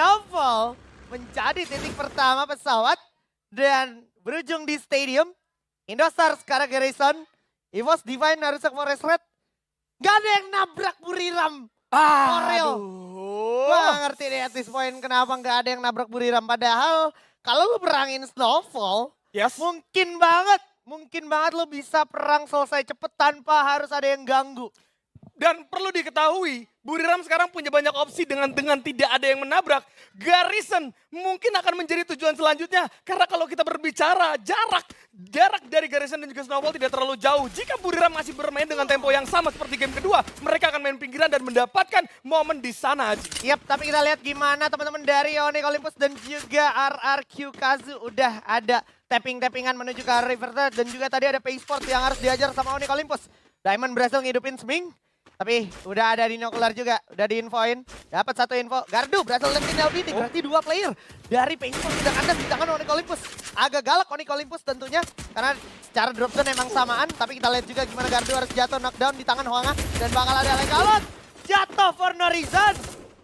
Snowfall menjadi titik pertama pesawat dan berujung di stadium. Indostar sekarang Garrison, EVOS Divine harus ke Forest Red. Gak ada yang nabrak Buriram. Oreo. Gue gak ngerti deh at this point kenapa gak ada yang nabrak Buriram. Padahal kalau lu perangin Snowfall, mungkin banget lu bisa perang selesai cepet tanpa harus ada yang ganggu. Dan perlu diketahui, Buriram sekarang punya banyak opsi dengan tidak ada yang menabrak. Garrison mungkin akan menjadi tujuan selanjutnya. Karena kalau kita berbicara jarak dari Garrison dan juga Snowfall tidak terlalu jauh. Jika Buriram masih bermain dengan tempo yang sama seperti game kedua, mereka akan main pinggiran dan mendapatkan momen di sana, Aji. Yap, tapi kita lihat gimana teman-teman dari Onyx Olympus dan juga RRQ Kazu udah ada tapping-tappingan menuju ke River Thread. Dan juga tadi ada Paysport yang harus diajar sama Onyx Olympus. Diamond berhasil ngidupin Sming. Tapi udah ada Dinokular juga, udah diinfoin. Dapat satu info, Gardu berhasil lemparin LBT. Berarti dua player dari Paysport sudah kandas di tangan Onyx Olympus. Agak galak Onyx Olympus tentunya, karena secara drop zone emang samaan. Tapi kita lihat juga gimana Gardu harus jatuh knockdown di tangan Hwanga. Dan bakal ada Legalot, jatuh for no reason.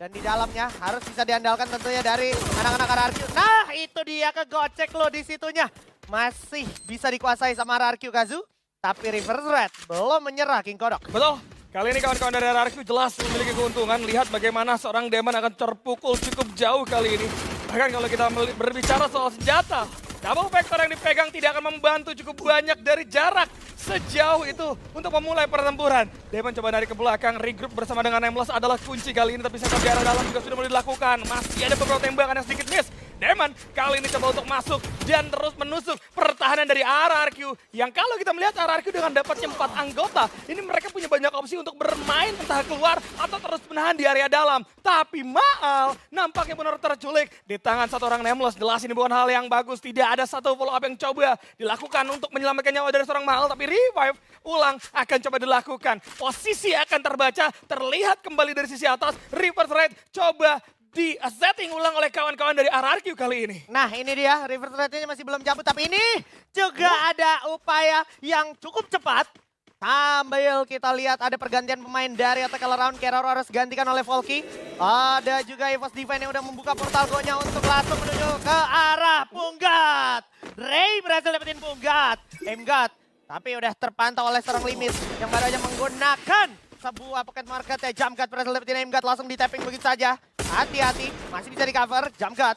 Dan di dalamnya harus bisa diandalkan tentunya dari anak-anak RRQ. Nah itu dia kegocek loh di situnya. Masih bisa dikuasai sama RRQ Kazu. Tapi River Thread belum menyerah King Kodok. Betul. Kali ini kawan-kawan dari RRQ jelas memiliki keuntungan. Lihat bagaimana seorang Demon akan terpukul cukup jauh kali ini. Bahkan kalau kita berbicara soal senjata, double vector yang dipegang tidak akan membantu cukup banyak dari jarak sejauh itu untuk memulai pertempuran. Demon coba dari ke belakang, regroup bersama dengan Nameless adalah kunci kali ini. Tapi setup di arah dalam juga sudah mulai dilakukan. Masih ada beberapa tembakan yang sedikit miss. Demon kali ini coba untuk masuk dan terus menusuk pertahanan dari RRQ. Yang kalau kita melihat RRQ dengan dapatnya 4 anggota, ini mereka punya banyak opsi untuk bermain entah keluar atau terus menahan di area dalam. Tapi Maal nampaknya benar terculik di tangan satu orang Nameless. Jelas ini bukan hal yang bagus, tidak ada satu follow up yang coba dilakukan untuk menyelamatkan nyawa dari seorang Maal. Tapi revive ulang akan coba dilakukan. Posisi akan terbaca, terlihat kembali dari sisi atas. River Thread coba di setting ulang oleh kawan-kawan dari RRQ kali ini. Nah ini dia, River Thread-nya masih belum cabut. Tapi ini juga ada upaya yang cukup cepat. Sambil kita lihat ada pergantian pemain dari attack all around. Keroro harus gantikan oleh Volky. Ada juga EVOS Divine yang udah membuka portal go-nya untuk langsung menuju ke arah Punggat. Ray berhasil dapetin Punggat. Aimgat. Tapi udah terpantau oleh seorang Limit yang baru aja menggunakan sebuah pocket market ya. Jumpgat berhasil dapetin Aimgat, langsung di tapping begitu saja. Hati-hati, masih bisa di cover. Jumpgat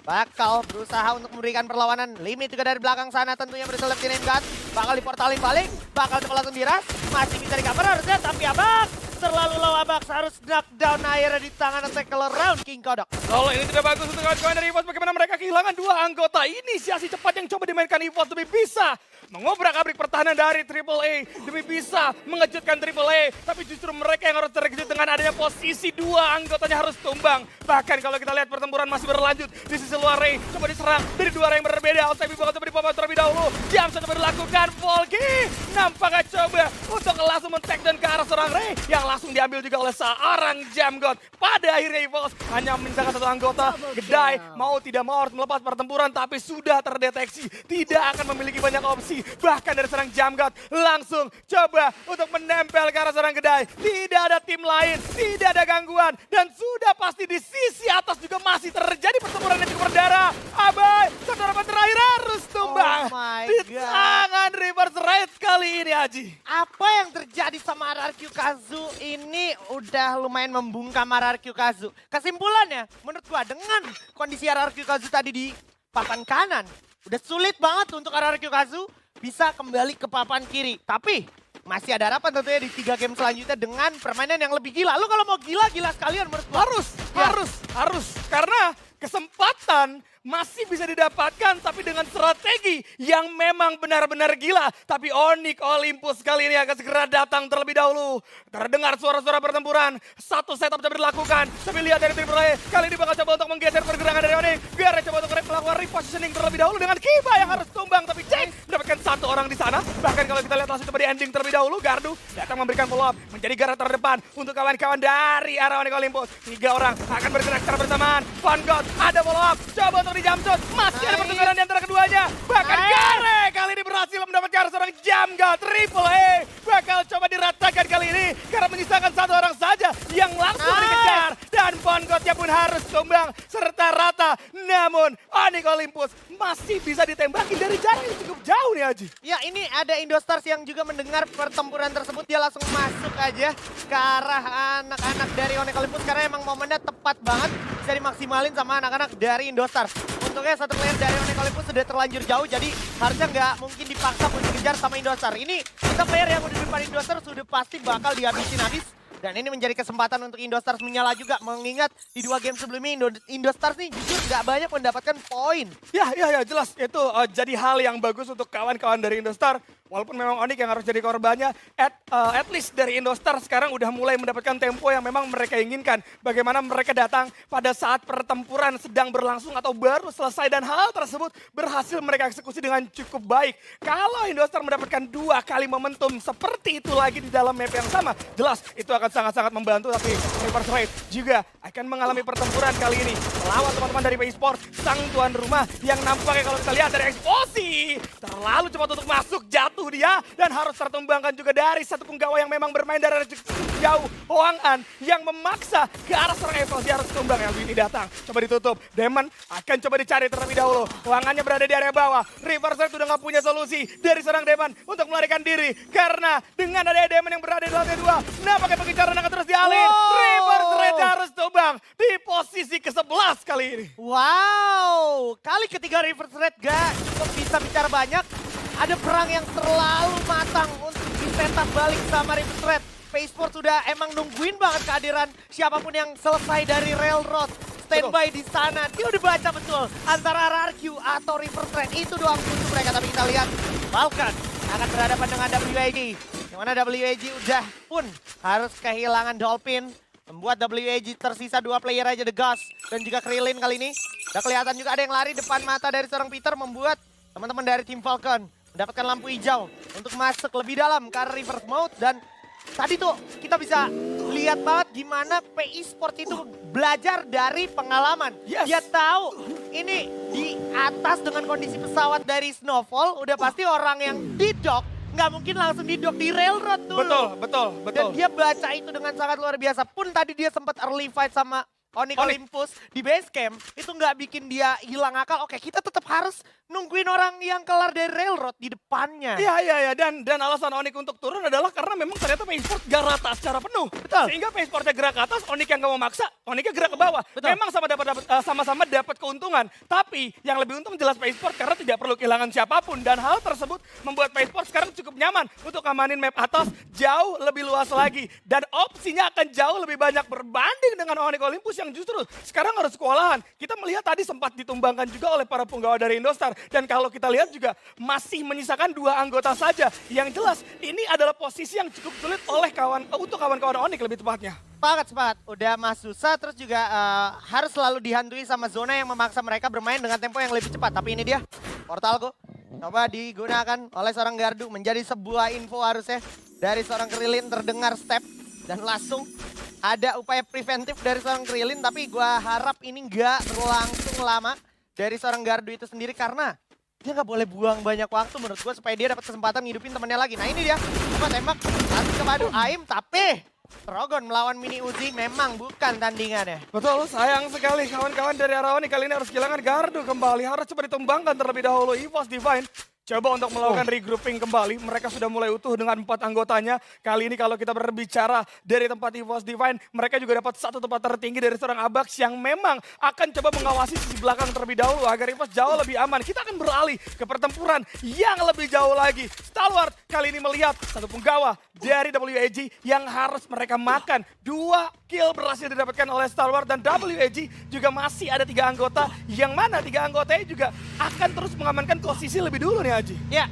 bakal berusaha untuk memberikan perlawanan. Limit juga dari belakang sana tentunya berhasil dapetin Aimgat. Bakal diportalin balik, bakal coba langsung diras. Masih bisa di cover harusnya, tapi Abak terlalu low. Abak harus knockdown akhirnya di tangan attack all around King Kodok. Kalau ini tidak bagus untuk kawan-kawan dari EVOS, bagaimana mereka kehilangan 2 anggota. Inisiasi cepat yang coba dimainkan EVOS demi bisa mengobrak-abrik pertahanan dari AAA, demi bisa mengejutkan AAA. Tapi justru mereka yang harus terkejut dengan adanya posisi 2 anggotanya harus tumbang. Bahkan kalau kita lihat pertempuran masih berlanjut di sisi luar Ray, coba diserang dari 2 arah yang berbeda. Altabi bakal coba dipopot terlebih dahulu. Jam coba dilakukan, Volky nampaknya coba untuk langsung men-take down ke arah seorang Ray yang langsung diambil juga oleh seorang Jamgot. Pada akhirnya EVOS hanya menyisakan 1 anggota. Gedai mau tidak mau harus melepas pertempuran, tapi sudah terdeteksi tidak akan memiliki banyak opsi. Bahkan dari seorang Jamgot langsung coba untuk menempel ke arah seorang Gedai. Tidak ada tim lain, tidak ada gangguan, dan sudah pasti di sisi atas juga masih terjadi pertempuran yang cukup berdarah. Abai, saudara terakhir harus tumbang di tangan River Thread kali ini, Aji. Apa yang terjadi sama RRQ Kazu ini udah lumayan membungkam RRQ Kazu. Kesimpulannya, menurut gua dengan kondisi RRQ Kazu tadi di papan kanan, udah sulit banget untuk RRQ Kazu bisa kembali ke papan kiri. Tapi masih ada harapan tentunya di 3 game selanjutnya dengan permainan yang lebih gila. Lu kalau mau gila sekalian menurut gua. Harus. Karena kesempatan masih bisa didapatkan, tapi dengan strategi yang memang benar-benar gila. Tapi Onyx Olympus kali ini akan segera datang terlebih dahulu. Terdengar suara-suara pertempuran. Satu setup coba dilakukan. Tapi lihat dari AAA, kali ini bakal coba untuk menggeser pergerakan dari Onyx. Biar coba untuk melakukan repositioning terlebih dahulu dengan Kiba yang harus tumbang. Tapi Jack mendapatkan 1 orang di sana. Bahkan kalau kita lihat langsung coba di ending terlebih dahulu. Gardu datang memberikan follow up, menjadi garda terdepan untuk kawan-kawan dari arah Onyx Olympus. 3 orang akan bergerak secara bersamaan. Vanguard ada follow up, coba untuk di jump shot. Masih ada pertukaran di antara keduanya. Bahkan Gare kali ini berhasil mendapatkan seorang Jamgot. AAA bakal coba diratakan kali ini karena menyisakan 1 orang saja yang langsung dikejar dan Pongotnya pun harus tumbang serta rata. Namun Onyx Olympus masih bisa ditembaki dari jarak yang cukup jauh nih Aji. Ya, ini ada Indostars yang juga mendengar pertempuran tersebut. Dia langsung masuk aja ke arah anak-anak dari Onyx Olympus karena emang momennya tepat banget. Bisa dimaksimalin sama anak-anak dari Indostars. Untungnya satu player dari Onyx Olympus sudah terlanjur jauh, jadi harusnya nggak mungkin dipaksa untuk dikejar sama Indostars. Ini kita player yang udah di depan Indostars sudah pasti bakal dihabisin habis. Dan ini menjadi kesempatan untuk Indostars menyala juga. Mengingat di 2 game sebelumnya Indostars nih jujur nggak banyak mendapatkan poin. Ya jelas itu jadi hal yang bagus untuk kawan-kawan dari Indostar. Walaupun memang Onyx yang harus jadi korbannya, at least dari Indostar sekarang udah mulai mendapatkan tempo yang memang mereka inginkan. Bagaimana mereka datang pada saat pertempuran sedang berlangsung atau baru selesai dan hal tersebut berhasil mereka eksekusi dengan cukup baik. Kalau Indostar mendapatkan 2 kali momentum seperti itu lagi di dalam map yang sama, jelas itu akan sangat-sangat membantu. Tapi Reverse Raid juga akan mengalami pertempuran kali ini melawan teman-teman dari PI Sport, sang tuan rumah yang nampaknya kalau kita lihat dari eksposi terlalu cepat untuk masuk, jatuh dia dan harus tertumbangkan juga dari satu penggawa yang memang bermain dari cukup jauh. Hoang An yang memaksa ke arah seorang eksposi harus tumbang. Elvini datang, coba ditutup. Demon akan coba dicari terlebih dahulu. Hoang Annya berada di area bawah. Riverside udah gak punya solusi dari seorang Demon untuk melarikan diri karena dengan adanya Demon yang berada di lantai 2, nampaknya pengejaran akan terus dialih. Riverside harus tumbang di posisi ke-11 kali ini. Wow, kali ketiga Reverse Red gak cukup bisa bicara banyak. Ada perang yang terlalu matang untuk disetup balik sama Reverse Red. PI Sport sudah emang nungguin banget kehadiran siapapun yang selesai dari Railroad. Standby di sana, dia udah baca betul antara RRQ atau Reverse Red. Itu doang kunci mereka, tapi kita lihat Falcon akan berhadapan dengan WAG. Yang mana WAG udah pun harus kehilangan Dolphin. Membuat WAG tersisa 2 player aja, The Ghost dan juga Krillin kali ini. Udah kelihatan juga ada yang lari depan mata dari seorang Peter, membuat teman-teman dari tim Falcon mendapatkan lampu hijau untuk masuk lebih dalam ke reverse mode. Dan tadi tuh kita bisa lihat banget gimana PI Sport itu belajar dari pengalaman. Yes. Dia tahu ini di atas dengan kondisi pesawat dari Snowfall, udah pasti orang yang di dock nggak mungkin langsung di dock di Railroad dulu. Betul. Dan dia baca itu dengan sangat luar biasa. Pun tadi dia sempat early fight sama Onyx Olympus di base camp, itu nggak bikin dia hilang akal. Oke, kita tetap harus nungguin orang yang kelar dari Railroad di depannya. Iya. Dan alasan Onyx untuk turun adalah karena memang ternyata PI Sport gak rata secara penuh. Betul. Sehingga PI Sportnya gerak ke atas, Onyx yang gak mau maksa, Onyxnya gerak ke bawah. Betul. Memang sama-sama dapat keuntungan. Tapi yang lebih untung jelas PI Sport karena tidak perlu kehilangan siapapun. Dan hal tersebut membuat PI Sport sekarang cukup nyaman untuk ngamanin map atas jauh lebih luas lagi. Dan opsinya akan jauh lebih banyak berbanding dengan Onyx Olympus yang justru sekarang harus kewalahan. Kita melihat tadi sempat ditumbangkan juga oleh para penggawa dari Indostar. Dan kalau kita lihat juga masih menyisakan 2 anggota saja. Yang jelas ini adalah posisi yang cukup sulit oleh untuk kawan-kawan Onyx lebih tepatnya. Sepakat. Udah mas susah, terus juga harus selalu dihantui sama zona yang memaksa mereka bermain dengan tempo yang lebih cepat. Tapi ini dia, Portalgo. Coba digunakan oleh seorang Gardu menjadi sebuah info harusnya. Dari seorang Krillin terdengar step dan langsung ada upaya preventif dari seorang Krillin. Tapi gua harap ini nggak berlangsung lama dari seorang Gardu itu sendiri karena dia nggak boleh buang banyak waktu menurut gue supaya dia dapat kesempatan ngidupin temennya lagi. Nah ini dia, coba tembak langsung ke madu Aim, tapi Trogon melawan Mini Uzi memang bukan tandingannya. Betul, sayang sekali kawan-kawan dari Arawani kali ini harus kehilangan Gardu kembali. Harus coba ditumbangkan terlebih dahulu. EVOS Divine coba untuk melakukan regrouping kembali. Mereka sudah mulai utuh dengan 4 anggotanya. Kali ini kalau kita berbicara dari tempat EVOS Divine, mereka juga dapat satu tempat tertinggi dari seorang Abax yang memang akan coba mengawasi sisi belakang terlebih dahulu agar EVOS jauh lebih aman. Kita akan beralih ke pertempuran yang lebih jauh lagi. Stalwart kali ini melihat satu penggawa dari WAG yang harus mereka makan. 2 kill berhasil didapatkan oleh Stalwart dan WAG juga masih ada 3 anggota yang mana 3 anggotanya juga akan terus mengamankan posisi lebih dulu nih Haji. Ya,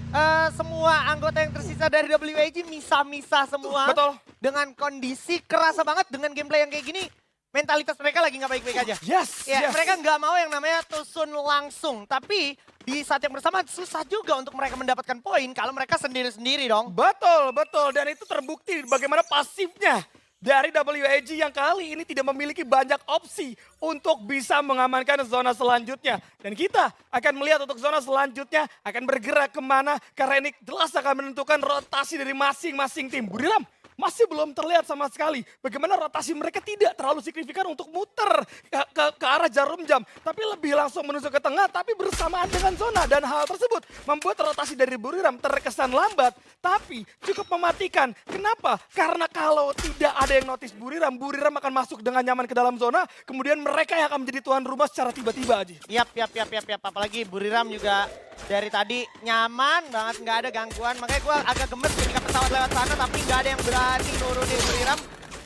semua anggota yang tersisa dari WAG misah-misah semua. Betul. Dengan kondisi kerasa banget dengan gameplay yang kayak gini. Mentalitas mereka lagi nggak baik-baik aja. Yes. Mereka nggak mau yang namanya tusun langsung. Tapi di saat yang bersamaan susah juga untuk mereka mendapatkan poin kalau mereka sendiri-sendiri dong. Betul. Dan itu terbukti bagaimana pasifnya dari WAG yang kali ini tidak memiliki banyak opsi untuk bisa mengamankan zona selanjutnya. Dan kita akan melihat untuk zona selanjutnya akan bergerak kemana. Karena ini jelas akan menentukan rotasi dari masing-masing tim. Buriram, masih belum terlihat sama sekali bagaimana rotasi mereka tidak terlalu signifikan untuk muter ke arah jarum jam. Tapi lebih langsung menuju ke tengah tapi bersamaan dengan zona. Dan hal tersebut membuat rotasi dari Buriram terkesan lambat. Tapi cukup mematikan. Kenapa? Karena kalau tidak ada yang notice Buriram akan masuk dengan nyaman ke dalam zona. Kemudian mereka yang akan menjadi tuan rumah secara tiba-tiba aja. Yap. Apalagi Buriram juga dari tadi nyaman banget, nggak ada gangguan. Makanya gue agak gemes ketika pesawat lewat sana, tapi nggak ada yang berani nurunin Buriram.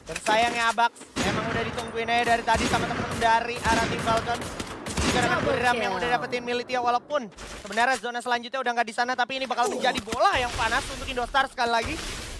Dan sayangnya Abax emang udah ditungguin aja dari tadi sama temen-temen dari arah tim Falcon. Juga dengan Buriram yang udah dapetin Militia, walaupun sebenarnya zona selanjutnya udah nggak di sana, tapi ini bakal menjadi bola yang panas untuk Indostars sekali lagi.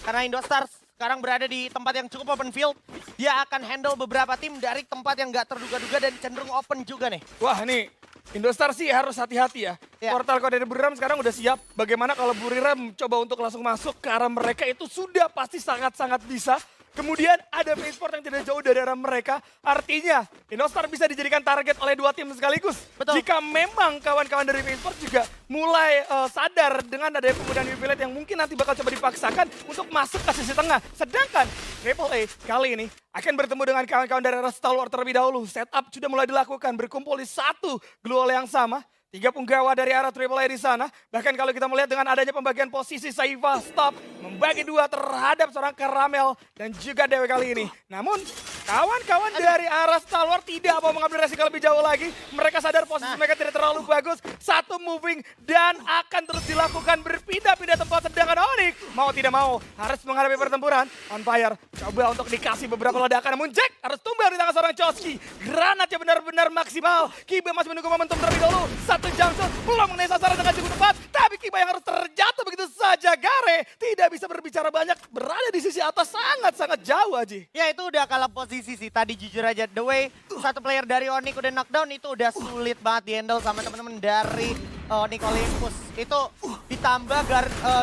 Karena Indostars sekarang berada di tempat yang cukup open field. Dia akan handle beberapa tim dari tempat yang nggak terduga-duga dan cenderung open juga nih. Wah nih, Indostar sih harus hati-hati ya. Portal kode dari Buriram sekarang udah siap. Bagaimana kalau Buriram coba untuk langsung masuk ke arah mereka, itu sudah pasti sangat-sangat bisa. Kemudian ada Sport yang tidak jauh dari arah mereka. Artinya Indostar bisa dijadikan target oleh dua tim sekaligus. Betul. Jika memang kawan-kawan dari Sport juga mulai sadar dengan adanya penggunaan Vivilite yang mungkin nanti bakal coba dipaksakan untuk masuk ke sisi tengah. Sedangkan Triple A kali ini akan bertemu dengan kawan-kawan dari arah Stalwart terlebih dahulu. Setup sudah mulai dilakukan, berkumpul di satu global yang sama. 3 punggawa dari arah Triple A di sana. Bahkan kalau kita melihat dengan adanya pembagian posisi, Saifa stop membagi 2 terhadap seorang Karamel dan juga Dewe kali ini. Namun kawan-kawan dari arah Stalwart tidak mau mengambil resiko lebih jauh lagi. Mereka sadar posisi mereka tidak terlalu bagus. Satu moving dan akan terus dilakukan berpindah-pindah tempat. Sedangkan Onyx mau tidak mau harus menghadapi pertempuran. On Fire coba untuk dikasih beberapa ledakan. Namun Jack harus tumbang di tangan seorang Chosky. Granatnya benar-benar maksimal. Kiba masih menunggu momentum terlebih dahulu. Satu jumpshot belum mengenai sasaran dengan cukup tepat. Tapi Kiba yang harus terjatuh begitu saja. Gare tidak bisa berbicara banyak. Berada di sisi atas sangat-sangat jauh aja. Ya itu udah kalah posisi sih. Tadi jujur aja, the way satu player dari Onyx udah knockdown itu udah sulit banget di-handle sama teman-teman dari Onyx Olympus. Itu ditambah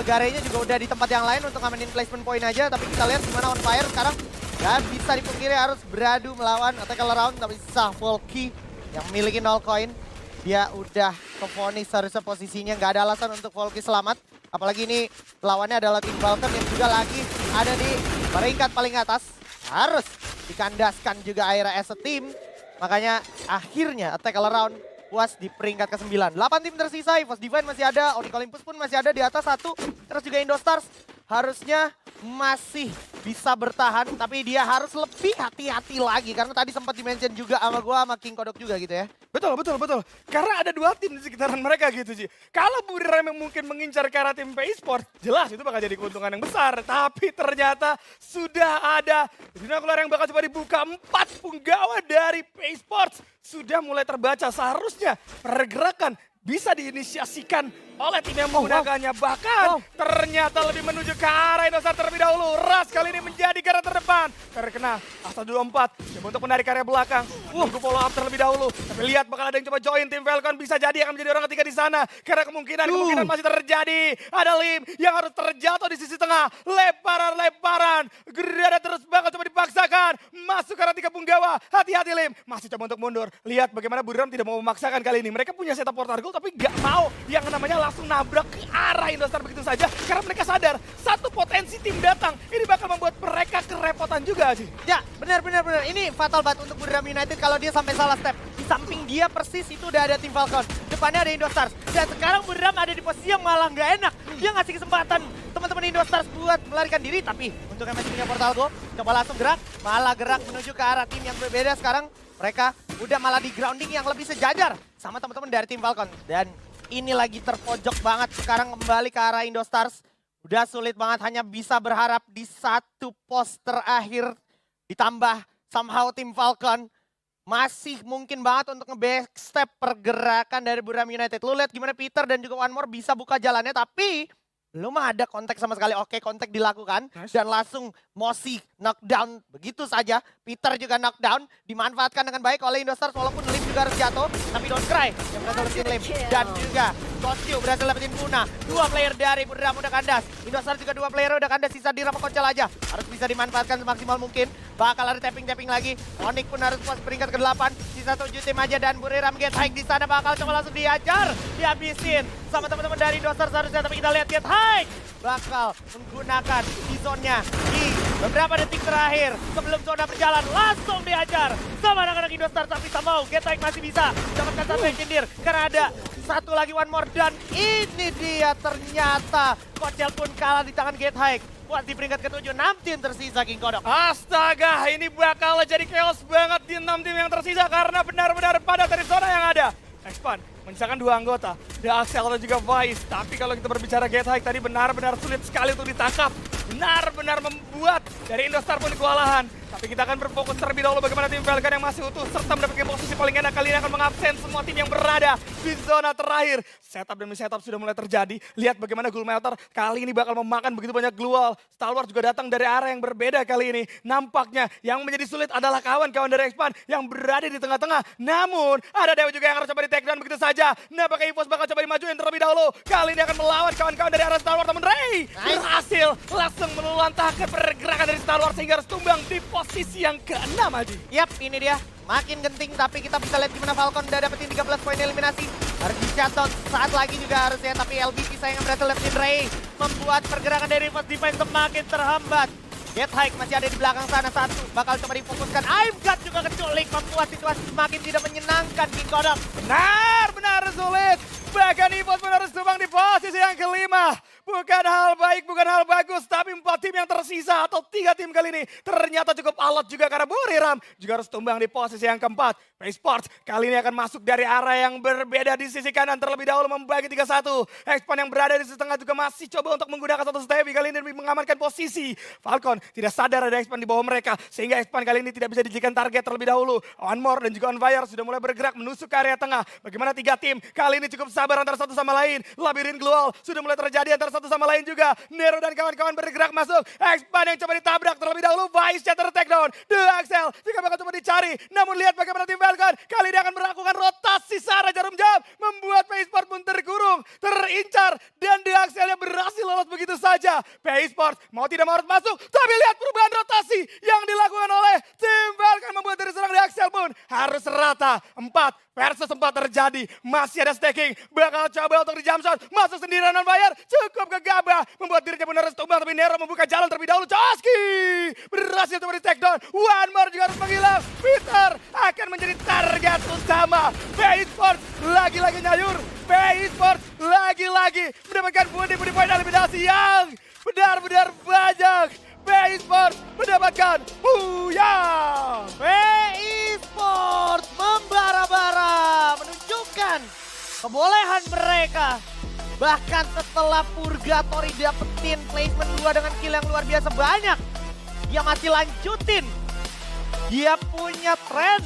Garenya juga udah di tempat yang lain untuk ngamenin placement point aja. Tapi kita lihat gimana On Fire sekarang. Dan bisa dipungkiri harus beradu melawan Attack All Around. Tapi sah Volky yang memiliki 0 koin. Dia udah kevonis seharusnya posisinya, nggak ada alasan untuk Volky selamat. Apalagi ini lawannya adalah tim Falcon yang juga lagi ada di peringkat paling atas. Harus dikandaskan juga akhirnya as a team. Makanya akhirnya Attack All Around puas di peringkat ke-9. 8 tim tersisa, EVOS Divine masih ada, Onyx Olympus pun masih ada di atas 1. Terus juga Indostars harusnya masih bisa bertahan, tapi dia harus lebih hati-hati lagi. Karena tadi sempat dimention juga sama gua sama King Kodok juga gitu ya. Betul. Karena ada 2 tim di sekitaran mereka gitu sih. Kalau Buriram yang mungkin mengincar ke arah tim Sport, jelas itu bakal jadi keuntungan yang besar. Tapi ternyata sudah ada binokular yang bakal coba dibuka. 4 punggawa dari Sport sudah mulai terbaca. Seharusnya pergerakan bisa diinisiasikan oleh tim yang menggunakannya. Bahkan ternyata lebih menuju ke arah Indostar terlebih dahulu. Ras kali ini menjadi garda terdepan. Terkena Astra 24 coba untuk menarik area belakang. Tunggu follow up terlebih dahulu. Tapi lihat bakal ada yang coba join tim Falcon. Bisa jadi akan menjadi orang ketiga di sana. Karena kemungkinan masih terjadi. Ada Lim yang harus terjatuh di sisi tengah. Lemparan. Gerada terus bakal coba dipaksakan. Masuk ke arah 3 punggawa. Hati-hati Lim. Masih coba untuk mundur. Lihat bagaimana Buriram tidak mau memaksakan kali ini. Mereka punya setup portal goal tapi gak mau yang namanya langsung nabrak ke arah Indostar begitu saja. Karena mereka sadar satu potensi tim datang. Ini bakal membuat mereka kerepotan juga sih. Ya benar. Ini fatal banget untuk Buriram United kalau dia sampai salah step. Di samping dia persis itu udah ada tim Falcon. Depannya ada Indostars. Dan sekarang Buriram ada di posisi yang malah nggak enak. Dia ngasih kesempatan teman-teman Indostars buat melarikan diri. Tapi untuk yang masih punya portal go, coba langsung gerak. Malah gerak menuju ke arah tim yang berbeda sekarang. Mereka udah malah di grounding yang lebih sejajar sama teman-teman dari tim Falcon. Dan ini lagi terpojok banget sekarang kembali ke arah Indostars. Udah sulit banget, hanya bisa berharap di satu pos terakhir. Ditambah somehow tim Falcon masih mungkin banget untuk nge-backstep pergerakan dari Buriram United. Lu lihat gimana Peter dan juga One More bisa buka jalannya, tapi belum ada kontak sama sekali. Oke, kontak dilakukan dan langsung Mosi knockdown begitu saja. Peter juga knockdown, dimanfaatkan dengan baik oleh Indostars walaupun Lim juga harus jatuh. Tapi Don't Cry yang berhasil dapetin Lim dan juga Kostyu berhasil dapetin Puna. 2 player dari Buriram udah kandas. Indostars juga 2 player udah kandas, sisa Dira Koncel aja. Harus bisa dimanfaatkan semaksimal mungkin. Bakal ada tapping-tapping lagi. Onyx pun harus puas peringkat ke-8. Sisa 7 tim aja dan Buriram Get High di sana bakal coba langsung dihajar. Dihabisin sama teman-teman dari Indostars harusnya. Tapi kita lihat Get High bakal menggunakan di zone-nya di Beberapa detik terakhir sebelum zona berjalan langsung dihajar sama anak-anak Indostar, tapi tak mau. Get-Hike masih bisa dapatkan satu engineer karena ada satu lagi one more, dan ini dia ternyata Kocel pun kalah di tangan Get-Hike. Buat di peringkat ke-7, 6 tim tersisa King Kodok. Astaga, ini bakal jadi chaos banget di 6 tim yang tersisa karena benar-benar padat dari zona yang ada. Expand menyisakan 2 anggota, The Axel dan juga Vice. Tapi kalau kita berbicara Get-Hike tadi benar-benar sulit sekali untuk ditangkap. Benar-benar membuat dari Indostar pun kewalahan. Tapi kita akan berfokus terlebih dahulu bagaimana tim Falcon yang masih utuh serta mendapatkan posisi paling enak. Kali ini akan mengabsen semua tim yang berada di zona terakhir. Setup demi setup sudah mulai terjadi. Lihat bagaimana Ghoul Melter kali ini bakal memakan begitu banyak Glual. Star Wars juga datang dari arah yang berbeda kali ini. Nampaknya yang menjadi sulit adalah kawan-kawan dari Expand yang berada di tengah-tengah. Namun ada Dewa juga yang harus coba di take down begitu saja. Nampaknya EVOS bakal coba dimajuin terlebih dahulu. Kali ini akan melawan kawan-kawan dari arah Star Wars. Namun Ray berhasil langsung meluluantahkan pergerakan dari Star Wars sehingga harus tumbang di posisi yang ke-6 aja. Yap, ini dia. Makin genting, tapi kita bisa lihat gimana Falcon udah dapetin 13 poin eliminasi. Harus di-shutdown saat lagi juga harusnya, tapi LBP sayang berhasil dapetin Ray. Membuat pergerakan dari Force Defense semakin terhambat. Get-Hike masih ada di belakang sana, satu. Bakal coba difokuskan. Aimgat juga keculik, membuat situasi semakin tidak menyenangkan King Kodok. Benar sulit. Bahkan EVOS pun harus tumbang di posisi yang ke-5. Bukan hal baik, bukan hal bagus, tapi 4 tim yang tersisa atau 3 tim kali ini ternyata cukup alot juga karena Buriram juga harus tumbang di posisi yang ke-4. Sports kali ini akan masuk dari arah yang berbeda di sisi kanan terlebih dahulu membagi 3-1. Expand yang berada di sisi tengah juga masih coba untuk menggunakan satu stevie kali ini demi mengamankan posisi. Falcon tidak sadar ada Expand di bawah mereka sehingga Expand kali ini tidak bisa dijadikan target terlebih dahulu. One More dan juga On Fire sudah mulai bergerak menusuk ke area tengah. Bagaimana 3 tim kali ini cukup sabar antara satu sama lain. Labirin Glual sudah mulai terjadi antara satu sama lain juga. Nero dan kawan-kawan bergerak masuk. Expand yang coba ditabrak terlebih dahulu. Vice Shatter takedown. The Axel juga bakal coba dicari. Namun lihat bagaimana tim Falcon kali ini akan melakukan rotasi searah jarum jam. Membuat Sport pun terkurung, terincar. Dan The Axel yang berhasil lolos begitu saja. Sport mau tidak mau harus masuk. Tapi lihat perubahan rotasi yang dilakukan oleh tim Falcon. Membuat dari serang The Axel pun harus rata. 4 versus 4 terjadi. Masih ada stacking. Bakal coba untuk di jump shot. Masuk sendirian On Fire. Cukup gegabah. Membuat dirinya pun harus tumbang. Tapi Nero membuka jalan terlebih dahulu. Choski berhasil coba di take down. One More juga harus menghilang. Peter akan menjadi target utama. Sport lagi-lagi nyayur. Sport lagi-lagi mendapatkan pundi-pundi poin eliminasi yang benar-benar banyak. Sport mendapatkan Booyah. Sport membara-bara menunjukkan kebolehan mereka. Bahkan setelah Purgatory dapetin placement 2 dengan kill yang luar biasa banyak, dia masih lanjutin. Dia punya tren